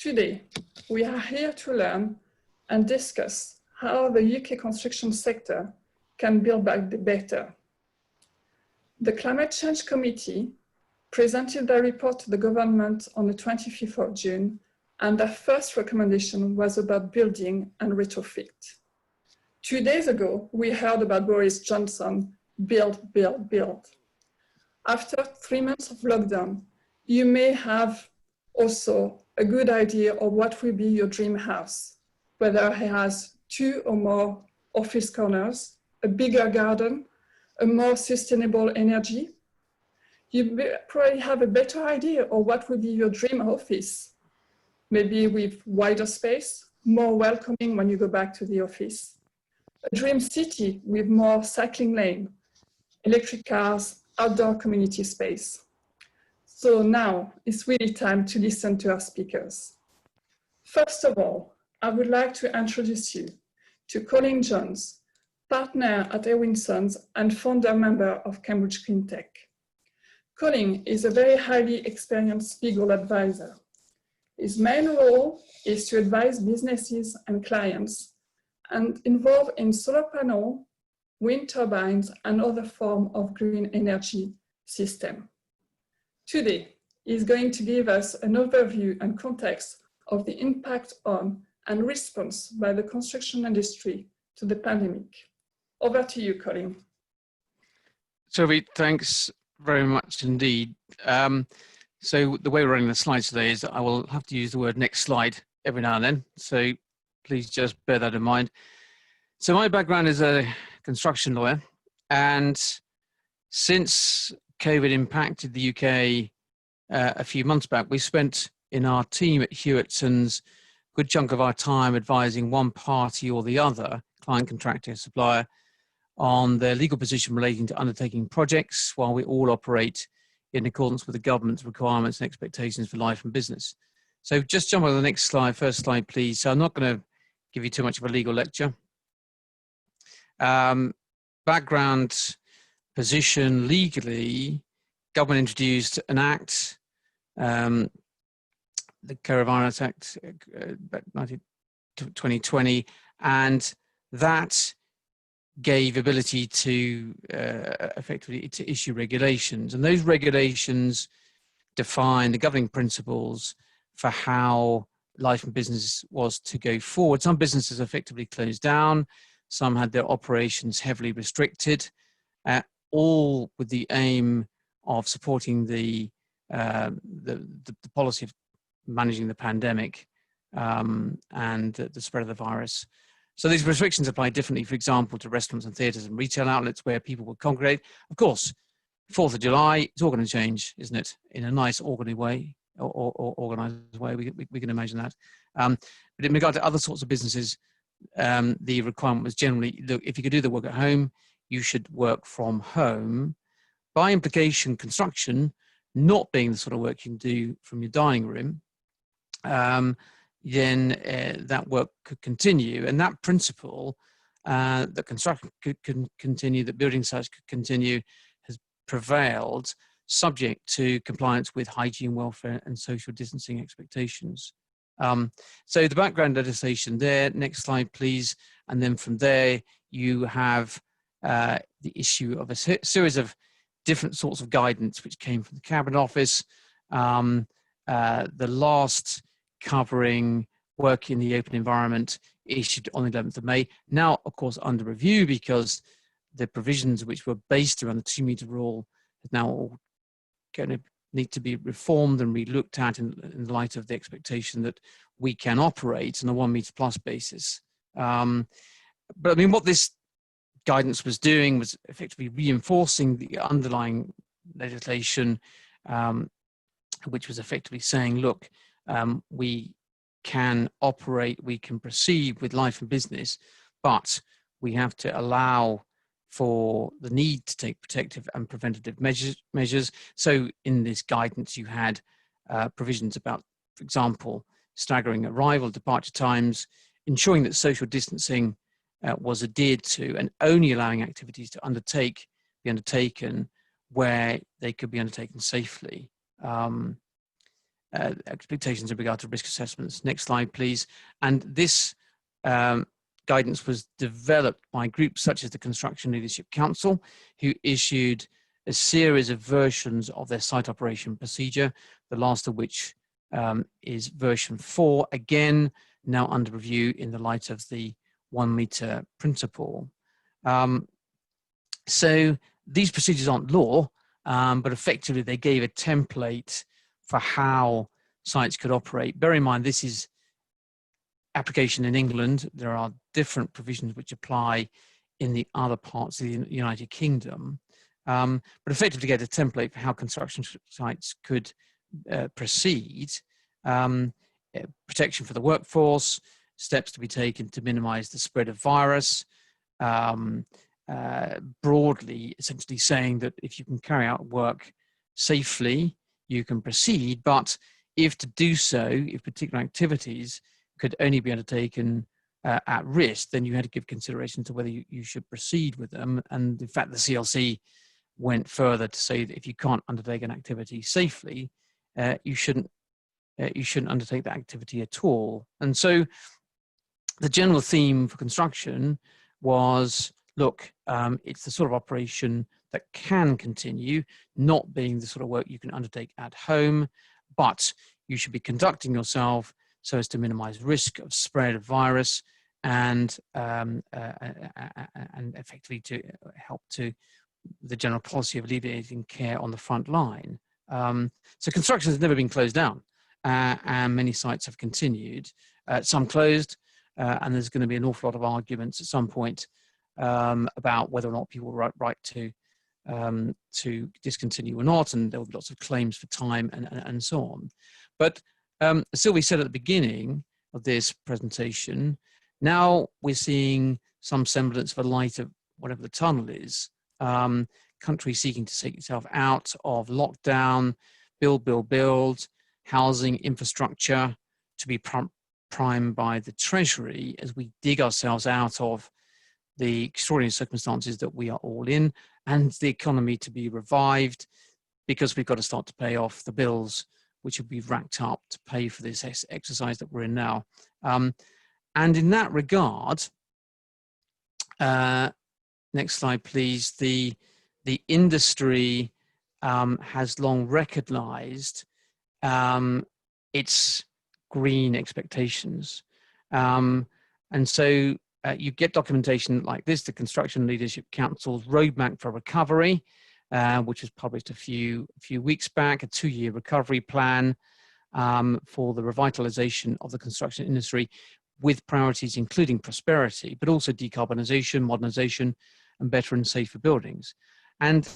Today, we are here to learn and discuss how the UK construction sector can build back better. The Climate Change Committee presented their report to the government on the 25th of June, and their first recommendation was about building and retrofit. 2 days ago, we heard about Boris Johnson, build, build, build. After 3 months of lockdown, you may have also a good idea of what will be your dream house, whether it has 2 or more office corners, a bigger garden, a more sustainable energy. You probably have a better idea of what will be your dream office, maybe with wider space, more welcoming when you go back to the office. A dream city with more cycling lane, electric cars, outdoor community space. So now it's really time to listen to our speakers. First of all, I would like to introduce you to Colin Jones, partner at Hewitsons and founder member of Cambridge Clean Tech. Colin is a very highly experienced legal advisor. His main role is to advise businesses and clients and involved in solar panel, wind turbines, and other forms of green energy system. Today, he's going to give us an overview and context of the impact on and response by the construction industry to the pandemic. Over to you, Colin. Sophie, thanks very much indeed. So the way we're running the slides today is I will have to use the word next slide every now and then. So please just bear that in mind. So my background is a construction lawyer, and since COVID impacted the UK a few months back, we spent in our team at Hewitsons a good chunk of our time advising one party or the other, client, contractor, supplier, on their legal position relating to undertaking projects while we all operate in accordance with the government's requirements and expectations for life and business. So just jump on to the next slide, first slide, please. So I'm not going to give you too much of a legal lecture. Background position legally, government introduced an act, the Coronavirus Act, 2020, and that gave ability to effectively to issue regulations, and those regulations define the governing principles for how life and business was to go forward. Some businesses effectively closed down, some had their operations heavily restricted, all with the aim of supporting the policy of managing the pandemic and the spread of the virus. So these restrictions apply differently, for example, to restaurants and theatres and retail outlets where people would congregate. Of course, 4th of July, it's all going to change, isn't it? In a nice, orderly way, or organised way, we can imagine that. But in regard to other sorts of businesses, the requirement was generally, look, if you could do the work at home, you should work from home. By implication, construction, not being the sort of work you can do from your dining room, then that work could continue. And that principle, that construction could continue, that building sites could continue, has prevailed, subject to compliance with hygiene, welfare, and social distancing expectations. So the background legislation there, next slide, please. And then from there, you have the issue of a series of different sorts of guidance which came from the Cabinet Office. The last covering work in the open environment issued on the 11th of May. Now, of course, under review because the provisions which were based around the 2-metre rule are now all going to need to be reformed and re-looked at in light of the expectation that we can operate on a 1-metre plus basis. But I mean, what this guidance was doing was effectively reinforcing the underlying legislation, which was effectively saying, look, we can operate, we can proceed with life and business, but we have to allow for the need to take protective and preventative measures. So in this guidance, you had provisions about, for example, staggering arrival, departure times, ensuring that social distancing was adhered to, and only allowing activities to be undertaken where they could be undertaken safely. expectations in regard to risk assessments. Next slide, please. And this guidance was developed by groups such as the Construction Leadership Council, who issued a series of versions of their site operation procedure, the last of which is version 4, again, now under review in the light of the 1 meter principle. So these procedures aren't law, but effectively they gave a template for how sites could operate. Bear in mind, this is application in England. There are different provisions which apply in the other parts of the United Kingdom. But effectively get a template for how construction sites could proceed, protection for the workforce, steps to be taken to minimize the spread of virus, broadly essentially saying that if you can carry out work safely, you can proceed, but if to do so, if particular activities could only be undertaken at risk, then you had to give consideration to whether you should proceed with them. And in fact, the CLC went further to say that if you can't undertake an activity safely, you shouldn't undertake that activity at all. And so the general theme for construction was, look, it's the sort of operation that can continue, not being the sort of work you can undertake at home, but you should be conducting yourself so as to minimize risk of spread of virus and effectively to help to the general policy of alleviating care on the front line. So construction has never been closed down, and many sites have continued. Some closed, and there's going to be an awful lot of arguments at some point about whether or not people were right to discontinue or not, and there will be lots of claims for time and so on. But as Sylvie said at the beginning of this presentation, now we're seeing some semblance of a light of whatever the tunnel is. Country seeking to take itself out of lockdown, build, housing, infrastructure to be primed by the Treasury as we dig ourselves out of the extraordinary circumstances that we are all in, and the economy to be revived, because we've got to start to pay off the bills which will be racked up to pay for this exercise that we're in now. And in that regard, next slide, please, the industry has long recognized its green expectations. And so you get documentation like this, the Construction Leadership Council's Roadmap for Recovery, which was published a few weeks back, a 2-year recovery plan for the revitalization of the construction industry, with priorities including prosperity, but also decarbonisation, modernisation, and better and safer buildings. And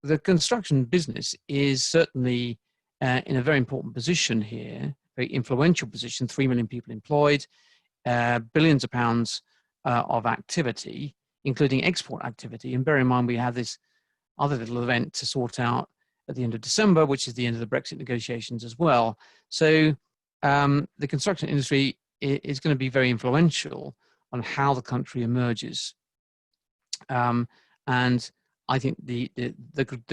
the construction business is certainly in a very important position here, very influential position, 3 million people employed, billions of pounds of activity, including export activity. And bear in mind, we have this other little event to sort out at the end of December, which is the end of the Brexit negotiations as well. So the construction industry is going to be very influential on how the country emerges. And I think the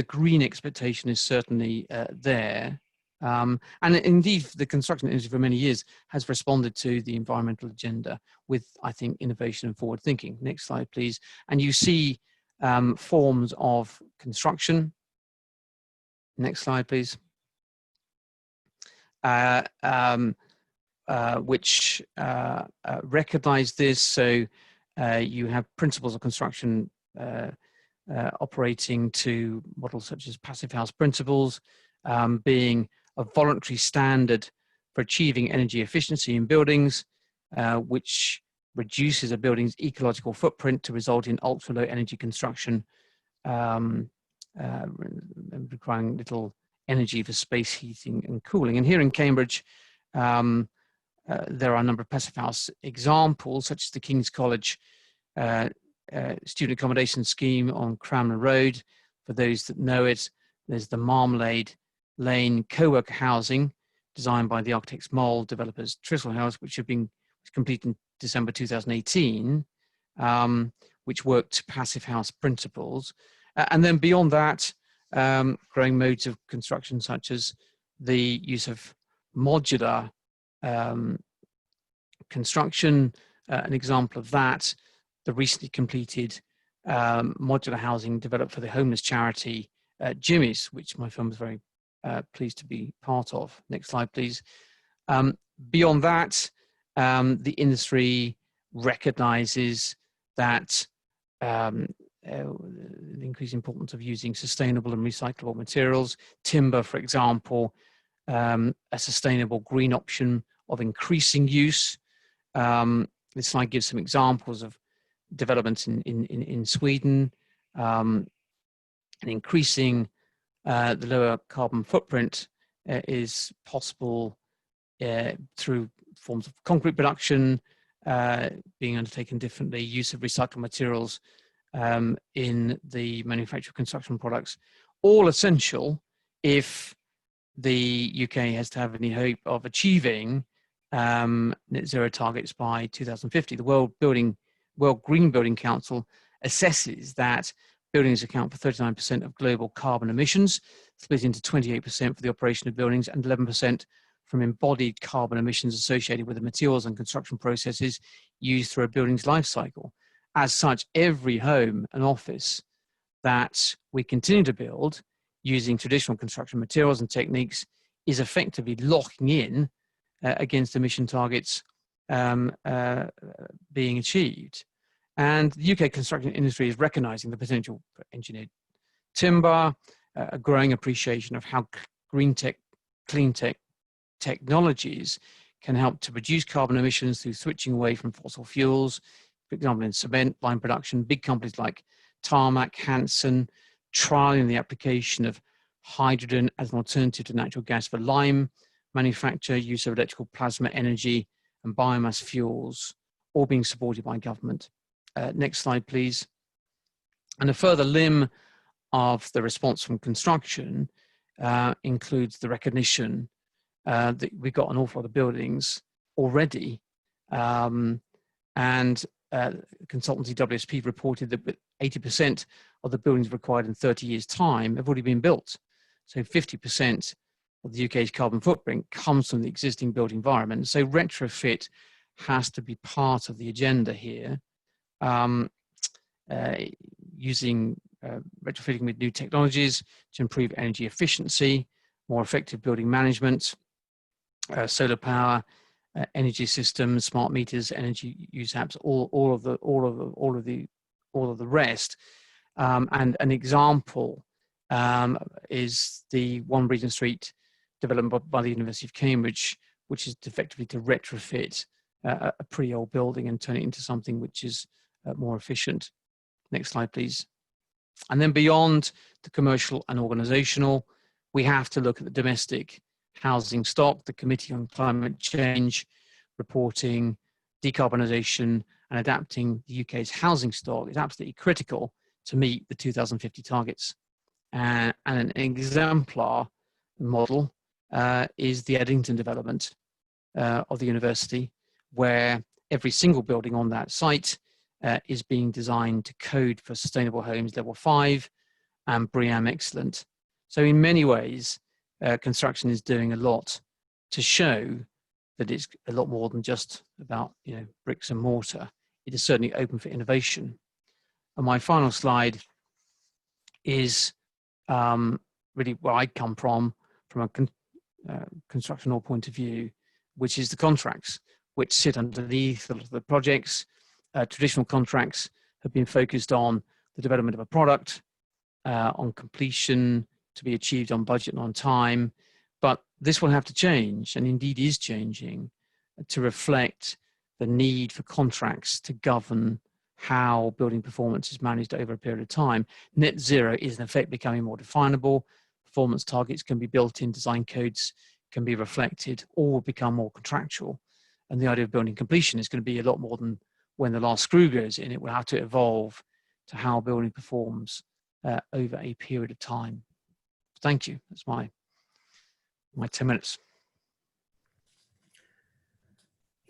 green expectation is certainly there. And indeed, the construction industry for many years has responded to the environmental agenda with, I think, innovation and forward thinking. Next slide, please. And you see forms of construction. Next slide, please. Which recognize this. So you have principles of construction operating to models such as passive house principles, being a voluntary standard for achieving energy efficiency in buildings, which reduces a building's ecological footprint to result in ultra-low energy construction, requiring little energy for space heating and cooling. And here in Cambridge, there are a number of passive house examples, such as the King's College student accommodation scheme on Cranmer Road. For those that know it, there's the Marmalade Lane co-worker housing designed by the architects Moll, developers Tristle House, which have been completed in December 2018, which worked to passive house principles. And then beyond that, growing modes of construction such as the use of modular construction. An example of that, the recently completed modular housing developed for the homeless charity Jimmy's, which my firm was very pleased to be part of. Next slide, please. Beyond that, the industry recognizes that the increasing importance of using sustainable and recyclable materials. Timber, for example, a sustainable green option of increasing use. This slide gives some examples of developments in Sweden, and increasing the lower carbon footprint is possible through forms of concrete production being undertaken differently, use of recycled materials in the manufacture of construction products, all essential if the UK has to have any hope of achieving net zero targets by 2050. The World Green Building Council assesses that buildings account for 39% of global carbon emissions, split into 28% for the operation of buildings and 11% from embodied carbon emissions associated with the materials and construction processes used through a building's life cycle. As such, every home and office that we continue to build using traditional construction materials and techniques is effectively locking in against emission targets being achieved. And the UK construction industry is recognizing the potential for engineered timber, a growing appreciation of how green tech, clean tech technologies can help to reduce carbon emissions through switching away from fossil fuels. For example, in cement line production, big companies like Tarmac, Hanson, trialing the application of hydrogen as an alternative to natural gas for lime manufacture, use of electrical plasma energy and biomass fuels, all being supported by government. Next slide, please. And a further limb of the response from construction includes the recognition that we've got an awful lot of buildings already, and consultancy WSP reported that 80% of the buildings required in 30 years' time have already been built. So 50% of the UK's carbon footprint comes from the existing built environment. So retrofit has to be part of the agenda here, using retrofitting with new technologies to improve energy efficiency, more effective building management, solar power, energy systems, smart meters, energy use apps, all of the rest. And an example is the One Regent Street development by the University of Cambridge, which is effectively to retrofit a pretty old building and turn it into something which is more efficient. Next slide, please. And then beyond the commercial and organizational, we have to look at the domestic housing stock. The Committee on Climate Change reporting decarbonisation and adapting the UK's housing stock is absolutely critical to meet the 2050 targets. And an exemplar model is the Eddington development of the university, where every single building on that site is being designed to code for sustainable homes level 5 and BREEAM excellent. So in many ways, construction is doing a lot to show that it's a lot more than just about bricks and mortar. It is certainly open for innovation. And my final slide is really where I come from a constructional point of view, which is the contracts which sit underneath a lot of the projects. Traditional contracts have been focused on the development of a product, on completion to be achieved on budget and on time, but this will have to change, and indeed is changing, to reflect the need for contracts to govern how building performance is managed over a period of time. Net zero is in effect becoming more definable. Performance targets can be built in, design codes can be reflected, or will become more contractual. And the idea of building completion is going to be a lot more than when the last screw goes in. It will have to evolve to how building performs over a period of time. Thank you. That's my 10 minutes.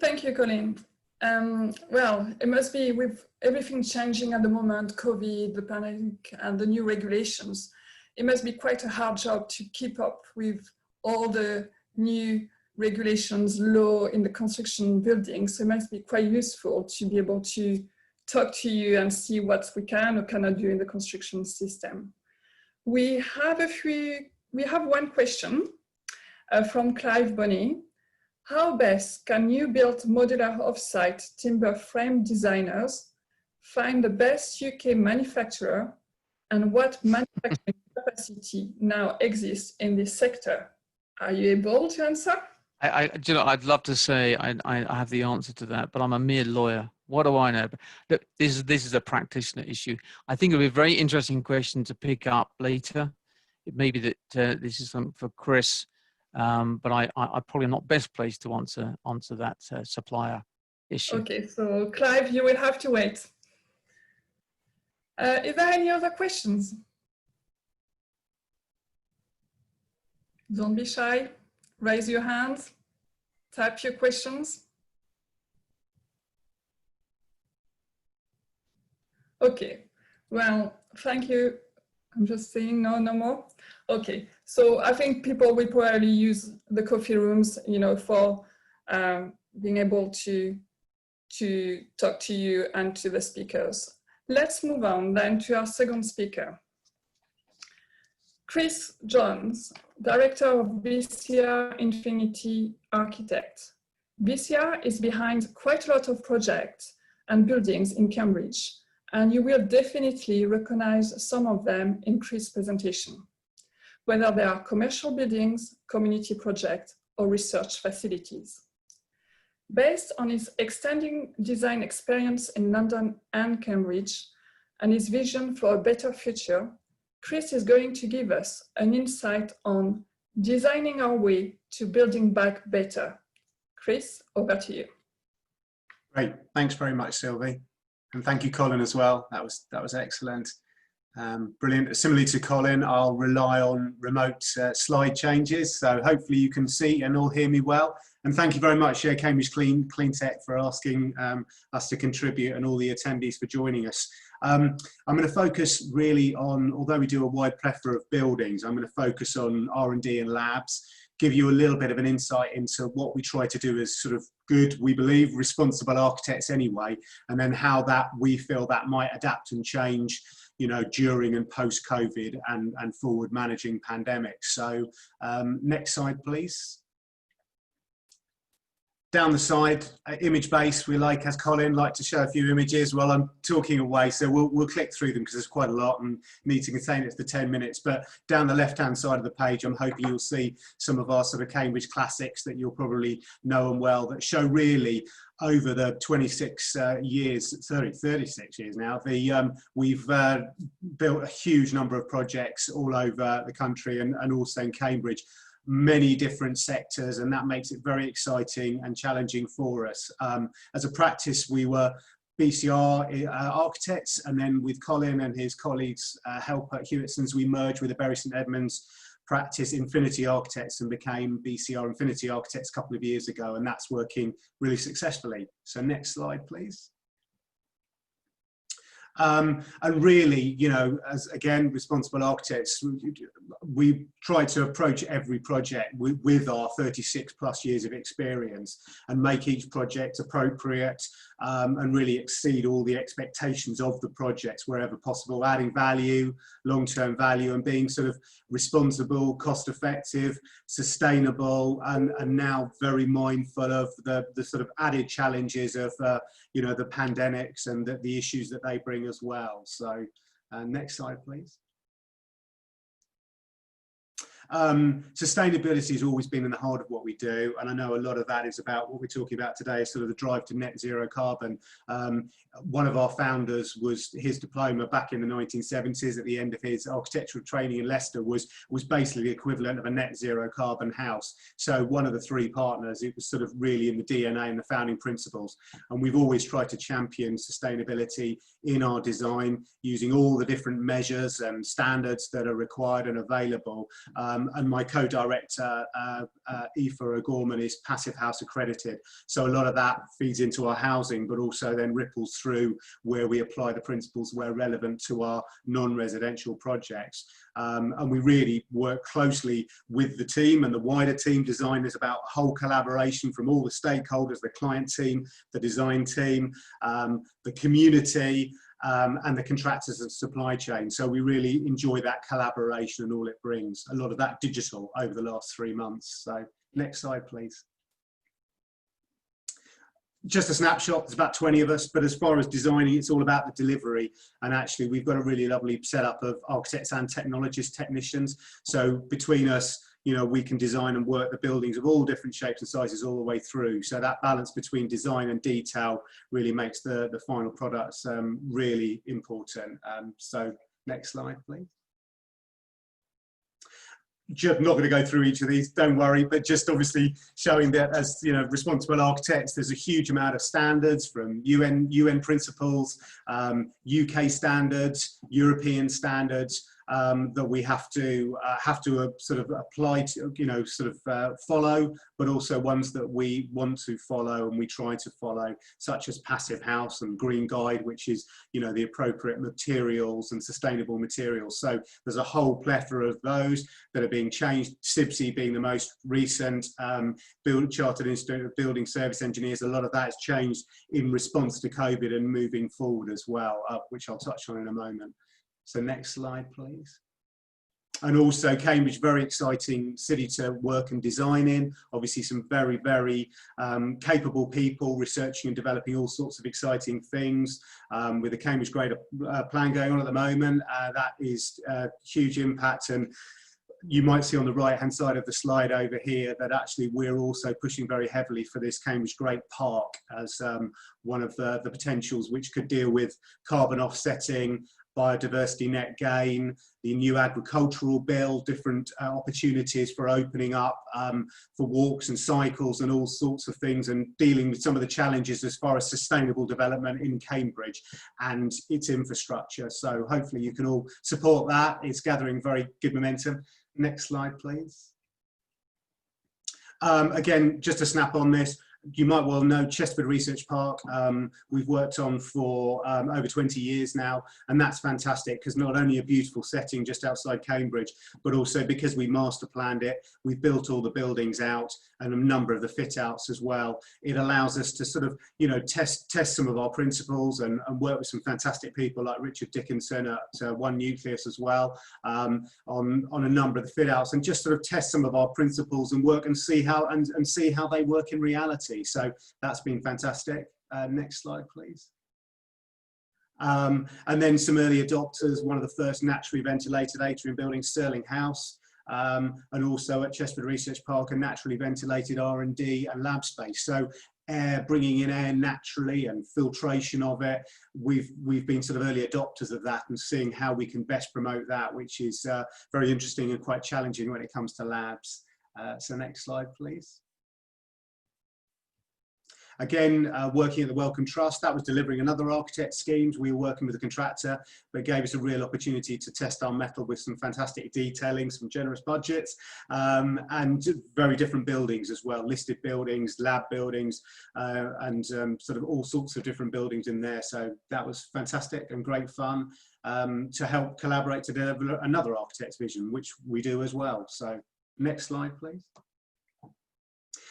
Thank you, Colin. Well, it must be, with everything changing at the moment, COVID, the pandemic, and the new regulations, it must be quite a hard job to keep up with all the new regulations, law in the construction building. So it must be quite useful to be able to talk to you and see what we can or cannot do in the construction system. We have one question from Clive Bonney. How best can new built modular offsite timber frame designers find the best UK manufacturer, and what manufacturing capacity now exists in this sector? Are you able to answer? Do you know, I'd love to say I have the answer to that, but I'm a mere lawyer. What do I know? Look, this is a practitioner issue. I think it'll be a very interesting question to pick up later. It may be that this is something for Chris, but I'm probably not best placed to answer that supplier issue. Okay, so Clive, you will have to wait. Is there any other questions? Don't be shy. Raise your hands. Type your questions. Okay, well, thank you. I'm just saying no more. Okay, so I think people will probably use the coffee rooms, for being able to talk to you and to the speakers. Let's move on then to our second speaker. Chris Jones, Director of BCR Infinity Architect. BCR is behind quite a lot of projects and buildings in Cambridge, and you will definitely recognize some of them in Chris' presentation, whether they are commercial buildings, community projects, or research facilities. Based on his extending design experience in London and Cambridge, and his vision for a better future, Chris is going to give us an insight on designing our way to building back better. Chris, over to you. Great, thanks very much, Sylvie. And thank you, Colin, as well. That was excellent. Brilliant. Similarly to Colin, I'll rely on remote slide changes, so hopefully you can see and all hear me well. And thank you very much, Cambridge Clean Tech, for asking us to contribute, and all the attendees for joining us. I'm going to focus really on, although we do a wide plethora of buildings, I'm going to focus on R&D and labs, give you a little bit of an insight into what we try to do as sort of good, we believe, responsible architects anyway, and then how that we feel that might adapt and change, during and post-COVID and forward managing pandemics. So next slide, please. Down the side, image-based, we as Colin, like to show a few images while I'm talking away, so we'll click through them because there's quite a lot and need to contain it for 10 minutes. But down the left-hand side of the page, I'm hoping you'll see some of our sort of Cambridge classics that you'll probably know and well, that show really over the 36 years, 36 years now, we've built a huge number of projects all over the country and also in Cambridge. Many different sectors, and that makes it very exciting and challenging for us. As a practice, we were BCR architects, and then with Colin and his colleagues' help at Hewitsons, we merged with the Bury St Edmunds practice Infinity Architects and became BCR Infinity Architects a couple of years ago, and that's working really successfully. So next slide, please. And really, as again, responsible architects, we try to approach every project with our 36 plus years of experience and make each project appropriate and really exceed all the expectations of the projects wherever possible, adding value, long-term value, and being sort of responsible, cost-effective, sustainable, and now very mindful of the sort of added challenges of the pandemics and the issues that they bring as well. So next slide, please. Sustainability has always been in the heart of what we do, and I know a lot of that is about what we're talking about today, sort of the drive to net zero carbon. One of our founders, was his diploma back in the 1970s, at the end of his architectural training in Leicester, was basically the equivalent of a net zero carbon house. So one of the three partners, it was sort of really in the DNA and the founding principles, and we've always tried to champion sustainability in our design using all the different measures and standards that are required and available. and my co-director, Aoife O'Gorman, is Passive House accredited. So a lot of that feeds into our housing, but also then ripples through where we apply the principles where relevant to our non-residential projects. And we really work closely with the team and the wider team. Design is about whole collaboration from all the stakeholders, the client team, the design team, the community, and the contractors and supply chain. So we really enjoy that collaboration and all it brings. A lot of that digital over the last 3 months. So next slide, please. Just a snapshot, there's about 20 of us, but as far as designing, it's all about the delivery. And actually, we've got a really lovely setup of architects and technologists, technicians. So between us, you know, we can design and work the buildings of all different shapes and sizes all the way through. So that balance between design and detail really makes the final products really important. So next slide, please. Just not going to go through each of these, don't worry, but just obviously showing that as, you know, responsible architects, there's a huge amount of standards from UN principles, UK standards, European standards, that we have to sort of apply to, you know, sort of follow, but also ones that we want to follow and we try to follow, such as Passive House and Green Guide, which is, you know, the appropriate materials and sustainable materials. So there's a whole plethora of those that are being changed, CIBSE being the most recent, Chartered Institute of Building Service Engineers. A lot of that has changed in response to COVID and moving forward as well, which I'll touch on in a moment. So next slide, please. And also Cambridge, very exciting city to work and design in. Obviously some very, very capable people researching and developing all sorts of exciting things. With the Cambridge Greater Plan going on at the moment, that is a huge impact. And you might see on the right hand side of the slide over here that actually we're also pushing very heavily for this Cambridge Great Park as one of the potentials which could deal with carbon offsetting, biodiversity net gain, the new agricultural bill, different opportunities for opening up for walks and cycles and all sorts of things, and dealing with some of the challenges as far as sustainable development in Cambridge and its infrastructure. So hopefully you can all support that. It's gathering very good momentum. Next slide, please. Again, just to snap on this, you might well know Chesterford Research Park, we've worked on for over 20 years now, and that's fantastic because not only a beautiful setting just outside Cambridge, but also because we master planned it, we've built all the buildings out and a number of the fit outs as well. It allows us to sort of, you know, test some of our principles and work with some fantastic people like Richard Dickinson at One Nucleus as well, on a number of the fit outs, and just sort of test some of our principles and work and see how see how they work in reality. So that's been fantastic. Next slide, please. And then some early adopters, one of the first naturally ventilated atrium buildings, Stirling House, and also at Chesterford Research Park, a naturally ventilated R&D and lab space. So air, bringing in air naturally and filtration of it. We've been sort of early adopters of that and seeing how we can best promote that, which is very interesting and quite challenging when it comes to labs. So next slide, please. Again, working at the Wellcome Trust, that was delivering another architect schemes. We were working with a contractor, but it gave us a real opportunity to test our mettle with some fantastic detailing, some generous budgets, and very different buildings as well, listed buildings, lab buildings, and sort of all sorts of different buildings in there. So that was fantastic and great fun to help collaborate to deliver another architect's vision, which we do as well. So next slide, please.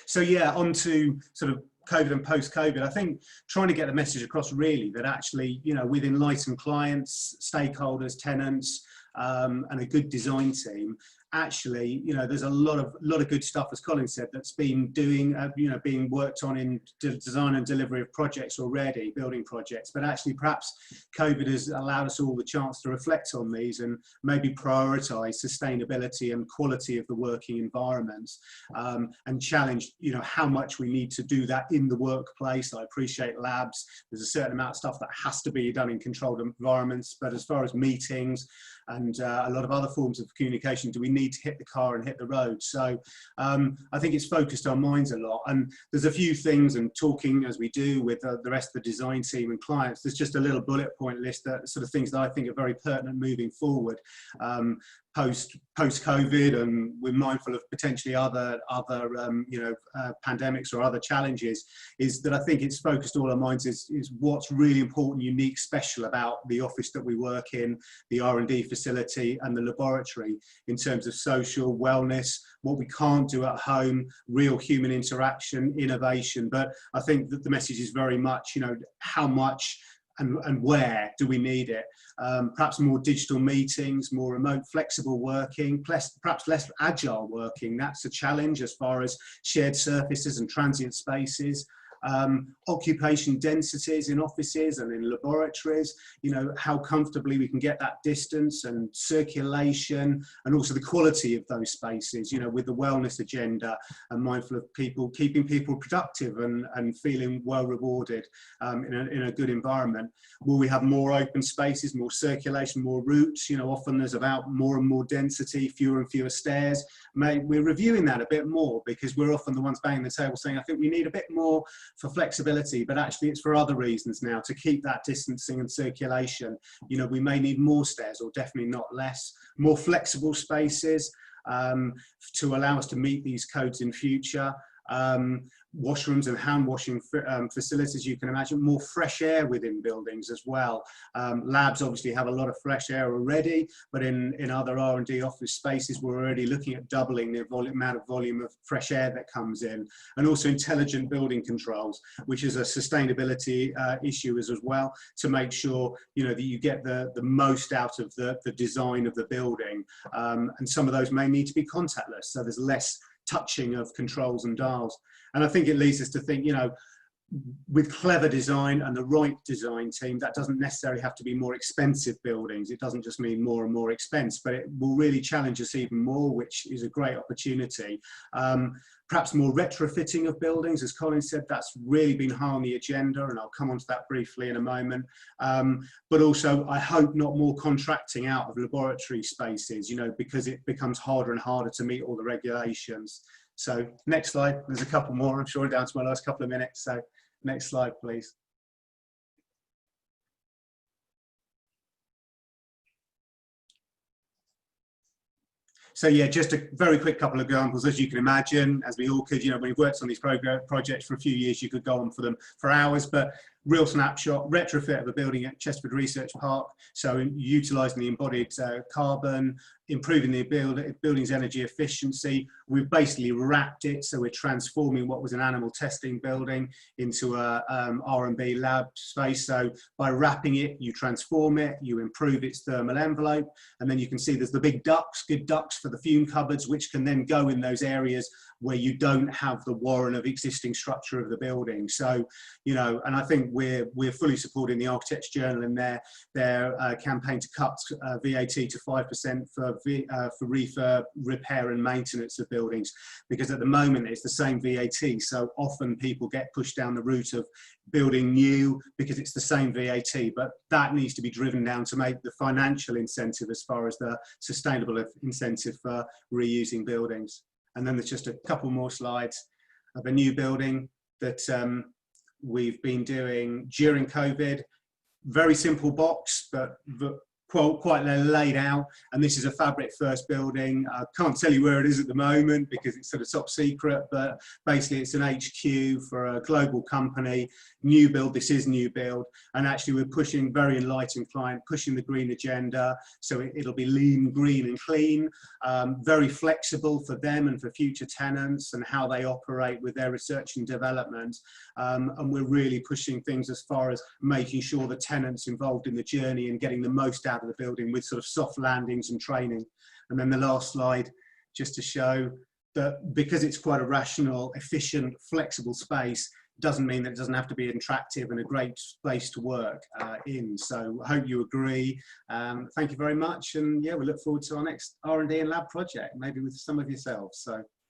So yeah, on to sort of COVID and post-COVID, I think trying to get the message across really that actually, you know, with enlightened clients, stakeholders, tenants, and a good design team, actually, you know, there's a lot of good stuff, as Colin said, that's been being worked on in design and delivery of projects already, building projects. But actually, perhaps COVID has allowed us all the chance to reflect on these and maybe prioritise sustainability and quality of the working environments, and challenge, you know, how much we need to do that in the workplace. I appreciate labs. There's a certain amount of stuff that has to be done in controlled environments, but as far as meetings and a lot of other forms of communication, do we need to hit the car and hit the road? So I think it's focused our minds a lot, and there's a few things, and talking as we do with the rest of the design team and clients, there's just a little bullet point list that sort of things that I think are very pertinent moving forward. post-COVID, and we're mindful of potentially other pandemics or other challenges, is that I think it's focused all our minds is what's really important, unique, special about the office that we work in, the R&D facility and the laboratory, in terms of social wellness, what we can't do at home, real human interaction, innovation. But I think that the message is very much, how much and where do we need it? Perhaps more digital meetings, more remote flexible working, perhaps less agile working. That's a challenge as far as shared surfaces and transient spaces. Occupation densities in offices and in laboratories, how comfortably we can get that distance and circulation, and also the quality of those spaces, with the wellness agenda, and mindful of people, keeping people productive and feeling well rewarded in a good environment. Will we have more open spaces, more circulation, more routes? Often there's about more and more density, fewer and fewer stairs. We're reviewing that a bit more, because we're often the ones banging the table saying, I think we need a bit more for flexibility, but actually it's for other reasons now, to keep that distancing and circulation. We may need more stairs, or definitely not less, more flexible spaces to allow us to meet these codes in future. Washrooms and hand washing facilities, you can imagine, more fresh air within buildings as well. Labs obviously have a lot of fresh air already, but in other R&D office spaces, we're already looking at doubling the amount of volume of fresh air that comes in. And also intelligent building controls, which is a sustainability issue as well, to make sure that you get the most out of the design of the building. And some of those may need to be contactless, so there's less touching of controls and dials. And I think it leads us to think, with clever design and the right design team, that doesn't necessarily have to be more expensive buildings. It doesn't just mean more and more expense, but it will really challenge us even more, which is a great opportunity. Perhaps more retrofitting of buildings, as Colin said, that's really been high on the agenda, and I'll come on to that briefly in a moment. But also, I hope not more contracting out of laboratory spaces, because it becomes harder and harder to meet all the regulations. So next slide, there's a couple more, I'm sure, down to my last couple of minutes. So next slide, please. So yeah, just a very quick couple of examples. As you can imagine, as we all could, when you've worked on these projects for a few years, you could go on for them for hours, but real snapshot, retrofit of a building at Chesterford Research Park. So utilising the embodied carbon, improving the building's energy efficiency. We've basically wrapped it, so we're transforming what was an animal testing building into a R&B lab space. So by wrapping it, you transform it, you improve its thermal envelope, and then you can see there's the big ducts, good ducts for the fume cupboards, which can then go in those areas where you don't have the warren of existing structure of the building. So, and I think we're fully supporting the Architects Journal in their campaign to cut VAT to 5% for refurb, repair and maintenance of buildings, because at the moment it's the same VAT. So often people get pushed down the route of building new because it's the same VAT, but that needs to be driven down to make the financial incentive as far as the sustainable incentive for reusing buildings. And then there's just a couple more slides of a new building that we've been doing during COVID. Very simple box, but quite laid out. And this is a fabric first building. I can't tell you where it is at the moment because it's sort of top secret, but basically it's an HQ for a global company. New build, this is new build. And actually we're pushing, very enlightened client, pushing the green agenda. So it'll be lean, green and clean, very flexible for them and for future tenants and how they operate with their research and development. And we're really pushing things as far as making sure the tenants involved in the journey and getting the most out of the building with sort of soft landings and training. And then the last slide, just to show that because it's quite a rational, efficient, flexible space, doesn't mean that it doesn't have to be attractive and a great place to work in. So I hope you agree. Thank you very much. And yeah, we look forward to our next R&D and lab project, maybe with some of yourselves. So